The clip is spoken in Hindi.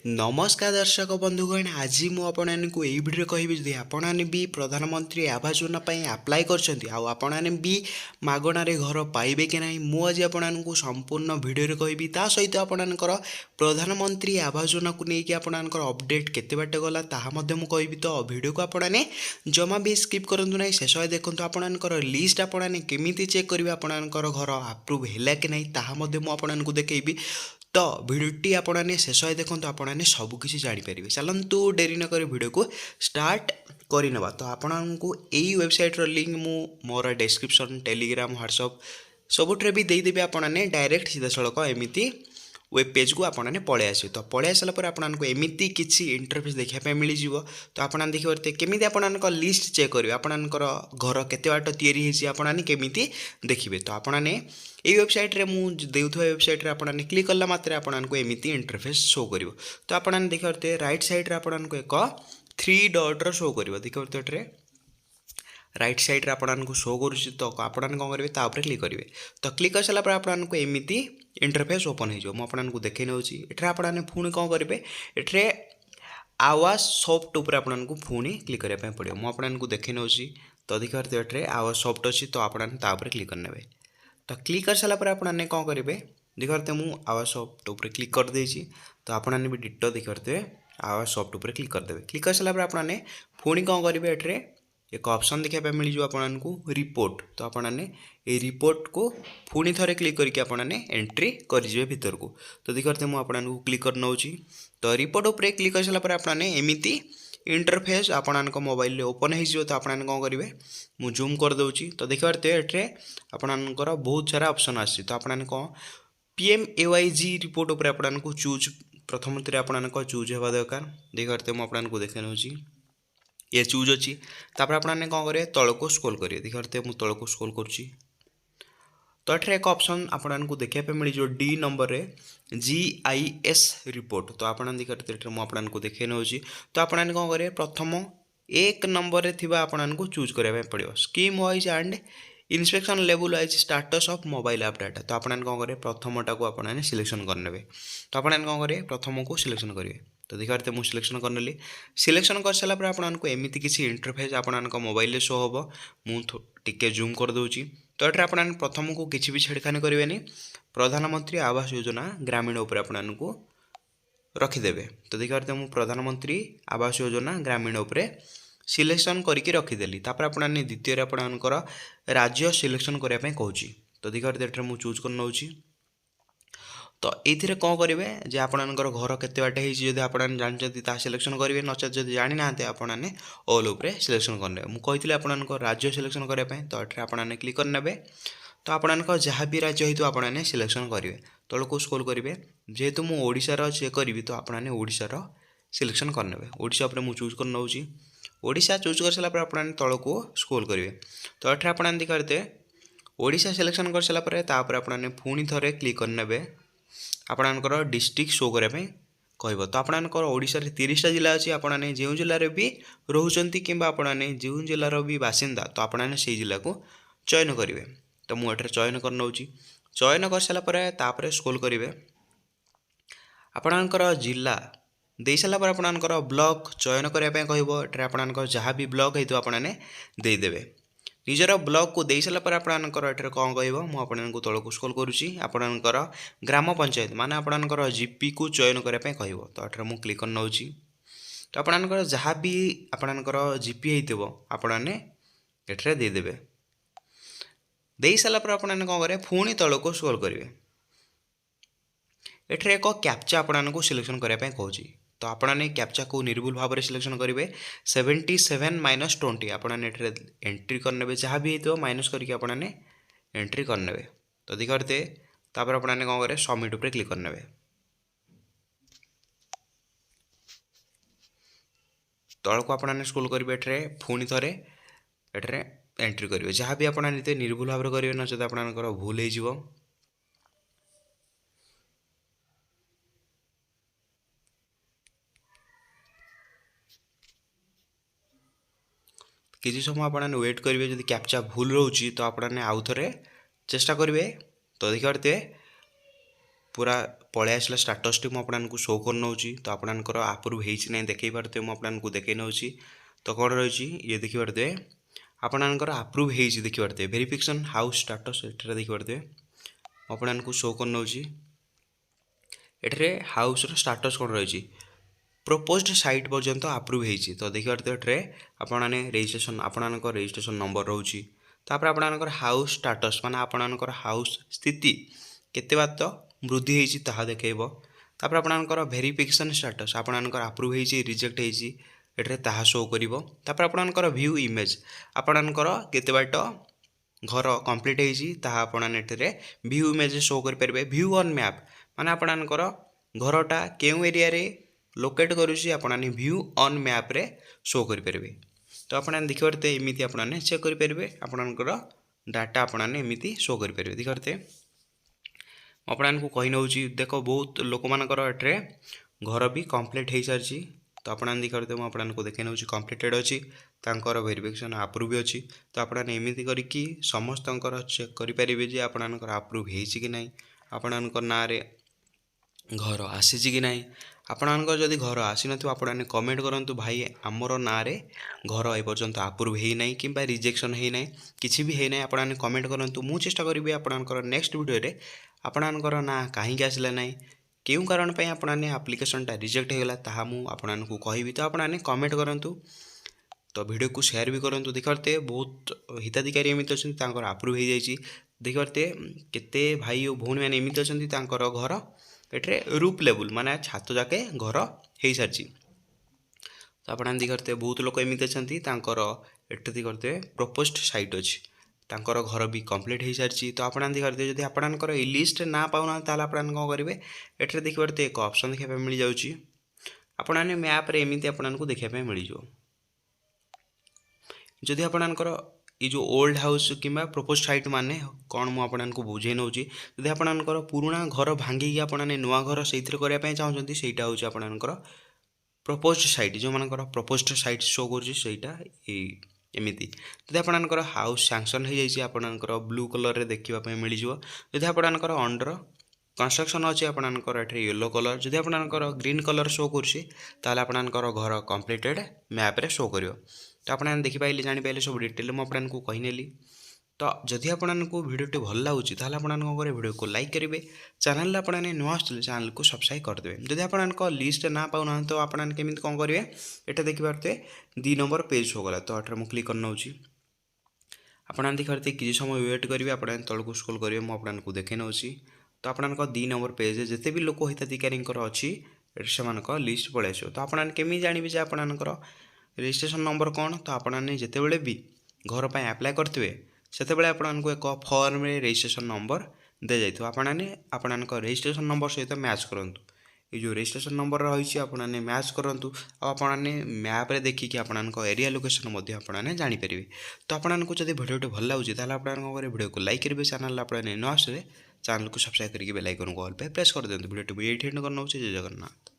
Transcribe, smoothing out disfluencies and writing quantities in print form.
नमस्कार दर्शक बंधुगण आज मुझे यही भिडियो कहि जदि आपने भी प्रधानमंत्री आवास योजना आप्लाय कर भी मागणारे घर पाइबे कि नहीं मुझे आपको संपूर्ण भिडियो कहि सहित आपणकर प्रधानमंत्री आवास योजना को लेकिन आपणकर अपडेट केते बाटे गला ताहा कहि तो भिडियो को आपने जमा भी स्किप करूँ ना शेष देखो आपणकर लिस्ट आपने केमी चेक करेंगे आपणकर घर आप्रुव है कि नहीं ताहा आपको देखी तो भिडियोटी आपने शेष देखो आपने सबकिछ जापर चलतु डेरी नक भिडियो को स्टार्ट करवा तो आपको यही वेबसाइट लिंक मु मोर डिस्क्रिप्शन टेलीग्राम व्हाट्सअप सबुठे भी देदेवी आपने डायरेक्ट सीधा सड़क एमती वेब पेज को आपने पलि आस तो पलि आसापर आपको एमती किसी इंटरफेस देखापी मिल जाव तो आप देखिए केमी आप लिस्ट चेक करेंगे आपणकर घर केते बाट या केमी देखिए तो आपने ये वेबसाइट रे मुझे देउथवा वेबसाइट रे आपने क्लिक कला मात्र आपको एमती इंटरफेस शो कर तो आपने देखिए राइट साइड रे आपको एक 3 डॉट शो कर देखिए राइट साइड रे आपको शो करुँच तो आपने कौन करेंगे तापर क्लिक करेंगे तो क्लिक कर सारापर आपको एमती इंटरफेस ओपन हो आपको देखे नौ एठे आपने पुणी कौन करेंगे एठे आवास सॉफ्ट उपर आपको पुणी क्लिक करने पड़ो मुझे देखे नौ तो देखिए एठे आवास सॉफ्ट अच्छी तो आपने क्लिक करने तो क्लिक कर सारापर आपने कौन करेंगे देखिए मुझे आवास सॉफ्ट उपर क्लिक कर देछि तो आपने भी डिटो देखिए आवास सॉफ्ट उपर क्लिक करदे क्लिक कर सारापर आपने पुणी कौन करेंगे एठे एक ऑप्शन देखा मिल जाए आपको रिपोर्ट तो आपने ये रिपोर्ट को पुणी थे क्लिक करके आपने एंट्री करेंगे भीतर को तो देखते मुझे आपको क्लिक कर नौ तो रिपोर्ट उपर क्लिक कर सारापर आपने एमती इंटरफेस आपण मोबाइल ओपन हो तो आपने कौन करेंगे मुझे जूम कर दूची तो देखिए एठे आपणकर बहुत सारा ऑप्शन आसी तो आपने कौन PMAYG रिपोर्ट उपर आपको चूज प्रथम आपको चूज होगा दरकार देखते मुझे आपको देखे नौ ये चूज अच्छी तापर आपने कौन करेंगे तल को स्क्रॉल करेंगे देखते मुझे तल को स्क्रॉल करुँची तो ये एक ऑप्शन आपको देखा मिल जाए डी नंबर रे GIS रिपोर्ट तो आप देखते मुझे देखे नौ तो आपने कौन करेंगे प्रथम 1 नंबर रे आपको चूज करने पड़ो scheme wise and inspection level wise status of mobile app data तो आपने कौन करेंगे प्रथमटा को आपने सिलेक्शन करने तो आपने कौन करेंगे प्रथम को सिलेक्शन करेंगे तो देखिए मुझे सिलेक्शन करनेली सिलेक्शन कर सारापर आपको एमती किसी इंटरफेस आपको मोबाइल शो हम मुझे जूम कर दूची तो ये आपने प्रथम को किसी भी छेड़खानी करेंगे प्रधानमंत्री आवास योजना ग्रामीण उपर आपको रखिदेवे तो देखिए मुझे प्रधानमंत्री आवास योजना ग्रामीण उपरे सिलेक्शन करके रखीदेली तापर आपने द्वितीय आपणकर राज्य सिलेक्शन करने कहूँ तो देखिए मुझे चूज कर नौ तो ये कौन करेंगे जे आपणकर घर केते बाटे जदि आप जानते सिलेक्शन करेंगे नचेत जब जानी ना आपने ऑल उपरे सिलेक्शन करने मुझे आपणकर राज्य सिलेक्शन करने तो ये आपने क्लिक करने तो आपणकर जहाँ भी राज्य हो आपने सिलेक्शन करेंगे तल को स्क्रॉल करेंगे जेहेतु मुझे ओडिशार चेक करी तो आपने ओडिशार सिलेक्शन करने ओडिशा उपर मुझे चूज कर नौ ओडिशा चूज कर सारापर आपने तल को स्क्रॉल करेंगे तो ये आपने देखते ओडिशा सिलेक्शन कर सारापर आपने पुणी थे क्लिक करने आपणकर डिस्ट्रिक्ट शो करने कह तो आपणकर ओडिशा रे 30टा जिला अच्छी आपने जो जिले भी रोचंती कि आपने जो जिलार भी बासिंदा तो आपने से जिला को चयन करेंगे तो मुझे चयन कर नौ चयन कर सारापर स्क्रॉल करेंगे आपणकर जिला दे सारापर आपणकर ब्लॉक चयन करने कह आपणकर जहाँ भी ब्लॉक हो आपने देदेवे निजर ब्लॉक को दे सारापर आपणकर ये कौन कह मुझे तल को स्क्रॉल करुँची आपणकर ग्राम पंचायत माने आपणकर GP को चयन करने कह तो ये मुझे क्लिक कर नौ तो आपणकर जहाँ भी आपणकर GP हो आपने ये देदेवे दे सारापर आपने कौन करेंगे पुणी तल को स्क्रॉल करेंगे एठरे एक कैप्चा आपको सिलेक्शन करने कहूँ तो आपने कैप्चा को निर्भुल भाव में सिलेक्शन करेंगे 77-20 आपने एंट्री करने जहाँ भी हो माइनस करके आपने एंट्री करने तो देखते तापर आपने कौन करेंगे सबमिट उपर क्लिक करने तल को आपने स्क्रॉल करेंगे एठरे पुणी थे एठरे एंट्री करेंगे जहाँ भी आपने निर्भुल भाव में करेंगे नचेत आपंकर भूल हो किसी समय आपने वेट करेंगे जब कैप्चा भूल रोचे तो आपने आउ थे चेष्टा करेंगे तो देखिए पूरा पळै आसला स्टाटसटी मु आपणानकु शो कर नउची तो आपणानकर अप्रूव हेछि नै देखै पारते मु आपणानकु देखै नउची तो कोन रहिछि ये देखि पारते आपणानकर अप्रूव हेछि देखि पारते वेरिफिकेशन हाउस स्टाटस एठरा देखि पारते आपणानकु शो कर नउची एठरे हाउस रो स्टाटस कोन रहिछि प्रोपोज्ड साइट पर्यंत अप्रूव हेछि तो देखि पारते एठरे आपणाने रजिस्ट्रेशन आपणानकर रजिस्ट्रेशन नंबर रहउछि तापर आपणानकर हाउस स्टाटस माने आपणानकर हाउस स्थिति केते बात वृद्धि हेछि ताहा देखैबो तापर आपणानकर वेरिफिकेशन स्टेटस आपणानकर अप्रूव हेछि रिजेक्ट हेछि एठरे ताहा शो करिवो तापर आपणानकर व्यू इमेज आपणानकर केते बाट घर कंप्लीट हेछि ताहा आपणाने एठरे व्यू इमेज शो करि परबे व्यू ऑन मैप माने आपणानकर घरटा केउ एरिया रे लोकेट करूछि आपणाने व्यू ऑन मैप रे शो करि परबे तो आपणाने देखि परते एमिति आपणाने चेक करि परबे आपणानकर डाटा आपणाने एमिति शो करि परबे देखि परते आपणानकु कहि नउची देखो बहुत लोक मानकर एठरे घर भी कंप्लीट हेइ सारछि तो आपणाने देखि परते म आपणानकु देखै नउची कंप्लीटेड अछि तांकर वेरिफिकेशन अप्रूव भी अछि तो आपणाने एमिति करिकि समस्तंकर चेक करि परिबे जे आपणानकर अप्रूव हेछि कि नै आपणानकर ना रे घर आसीछि कि नै आपणानकर जदि घर आसी नथिबो आपणाने कमेंट करंतु भाई हमरो ना रे घर ए पर्यंत अप्रूव हेइ नै किंबा रिजेक्शन हेइ नै किछि भी हेइ नै आपणाने कमेंट करंतु मु चेष्टा करिबे आपणानकर नेक्स्ट वीडियो रे आपणानकर ना काहे आसला नै केउ कारण पय आपणाने एप्लिकेशन टा रिजेक्ट हेगला ताहा मु आपणानकु कहिबि तो आपणाने कमेंट करंतु तो वीडियो को शेयर भी करंतु देखते बहुत हिताधिकारी एमिति अछंती तांकर अप्रूव हेइ जाइछि देखते केते भाई और भौणी माने एमिति अछंती तांकर घर एठरे रूफ लेवल माने छात जाके घर हेइ सारछि तो आपणाने देखते बहुत लोक एमिति अछंती तांकर एठे देखते प्रोपोज्ड साइट अछि तांकर घर भी कंप्लीट हेइ सारछि तो आपणाने देखते जदि आपणानकर ए लिस्ट ना पाउना ताला आपणाने कोन करिवे एठरे देखि परते एक ऑप्शन देखै पे मिल जाउछि आपणाने मैप रे एमिति आपणानकु देखै पे मिल जो जदि आपणानकर ये जो ओल्ड हाउस किंबा प्रोपोज साइट माने कौन मु आपणानकु बुझे नउची जदि आपणानकर पुराना घर भांगी कि आपणाने नुआ घर सेइथिर करिया पय चाहउछंती सेइटा होची आपणानकर प्रोपोज्ड साइट जो मानकर प्रोपोज्ड साइट शो करछि सेइटा एमिति जदि आपणानकर हाउस सैंक्शन हे जाइछि आपणानकर ब्लू कलर रे देखिबा पय मिलि जिवो जदि आपणानकर अंडर कंस्ट्रक्शन अछि आपणानकर एठे येलो कलर जदि आपणानकर ग्रीन कलर शो करछि ताले आपणानकर घर कंप्लीटेड मैप रे शो करियो तो आपने देखि पाइले जानि पाइले सब डिटेल मु आपणानकु कहि नेली तो जदि आपणानकु वीडियोटी भल लागुछि ताले आपणानकु करे वीडियो को लाइक करिवे चैनल ला आपणाने नुआ आछले चैनल को सब्सक्राइब कर देबे जदि आपणानक लिस्ट ना पाउना तो आपणाने केमिति कोन करिवे एटा देखि पारते 2 नंबर पेज हो गला तो अठर मु क्लिक कर नउछि आपणाने देखि पारते किछि समय वेट करिवे आपणाने तळकु स्क्रॉल करिवे मु आपणानकु देखै नउछि तो आपणानक 2 नंबर पेज जते भी लोक हिताधिकारींकर अछि सेमानक लिस्ट पळे आछो तो आपणाने केमि जानिबे जे आपणानकर रजिस्ट्रेशन नंबर कौन तो आपने जितेबले भी घर पर अप्लाई करते से आपको एक फॉर्म रे रजिस्ट्रेशन नंबर दे जाइए आपने आपन रजिस्ट्रेशन नंबर सहित मैच करूँ ये जो रजिस्ट्रेशन नंबर रही आपने मैच करूँ आपने मैप रे देखिए आपन एरिया लोकेशन आपने जानीपर तो आपको जब भिडियो भल लगे आपने भिडियो को लाइक करेंगे चैनल आपने न आसे चैनल को सब्सक्राइब करके बेल आइकन को ऑल पे प्रेस कर दिखाते भिडियो ये कर नौ जय जगन्नाथ।